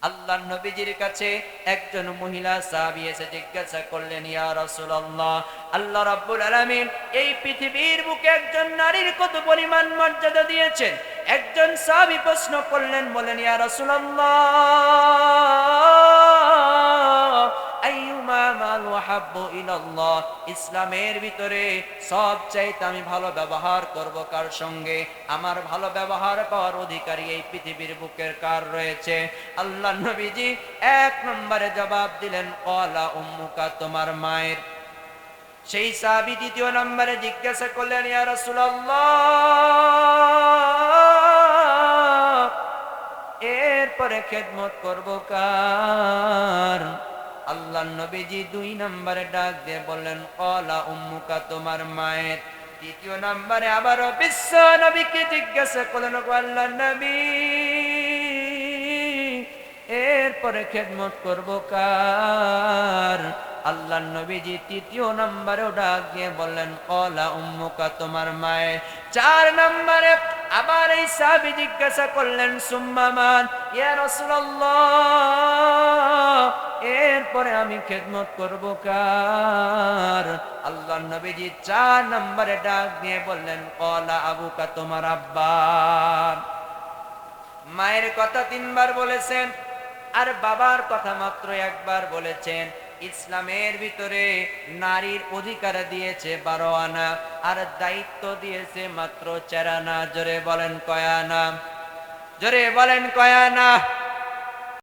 আল্লাহর নবীজির কাছে একজন মহিলা সাহাবী এসে জিজ্ঞাসা করলেন, ইয়া রাসূলুল্লাহ, আল্লাহ রাব্বুল আলামিন এই পৃথিবীর বুকে একজন নারীর কত পরিমাণ মর্যাদা দিয়েছেন। একজন সাহাবী প্রশ্ন করলেন, বলেন, ইয়া রাসূলুল্লাহ, আইয়ুমা মাল ওয়াহাব্বু ইলাল্লাহ, ইসলামের ভিতরে সবচাইতে আমি ভালো ব্যবহার করব কার সঙ্গে? আমার ভালো ব্যবহার পাওয়ার অধিকারী এই পৃথিবীর বুকের কার রয়েছে? আল্লাহর নবীজি এক নম্বরে জবাব দিলেন, ক্বালা উম্মুকা, তোমার মায়ের। সেই সাহাবী দ্বিতীয় নম্বরে জিজ্ঞাসা করলেন, ইয়া রাসূলুল্লাহ, এরপরে খেদমত করব কার? আল্লাহর নবীজি দুই নম্বরে ডাক দিয়ে বললেন, ক্বালা উম্মুকা, তোমার মায়ের। তৃতীয় নম্বরে আবারও বিশ্ব নবীকে জিজ্ঞাসা করলেন, আল্লাহর নবী, এরপরে খেদমত করব কার? আল্লাহর নবীজি তৃতীয় নম্বরেও ডাক দিয়ে বললেন, ক্বালা উম্মুকা, তোমার মায়ের। চার নম্বরে আবার এই সাহাবী জিজ্ঞাসা করলেন, সুম্মা মান, ইয়া রাসূলুল্লাহ, এরপরে আমি খেদমত করব কার? আল্লাহর নবীজি চার নম্বরে ডাক দিয়ে বললেন, ক্বালা আবুকা, তোমার আব্বা। মায়ের কথা তিনবার বলেছেন, আর বাবার কথা মাত্র একবার বলেছেন। ইসলামের ভিতরে নারীর অধিকার দিয়েছে 12 আনা, আর দায়িত্ব দিয়েছে মাত্র 4 আনা। জোরে বলেন কয় আনা? জোরে বলেন কয় আনা?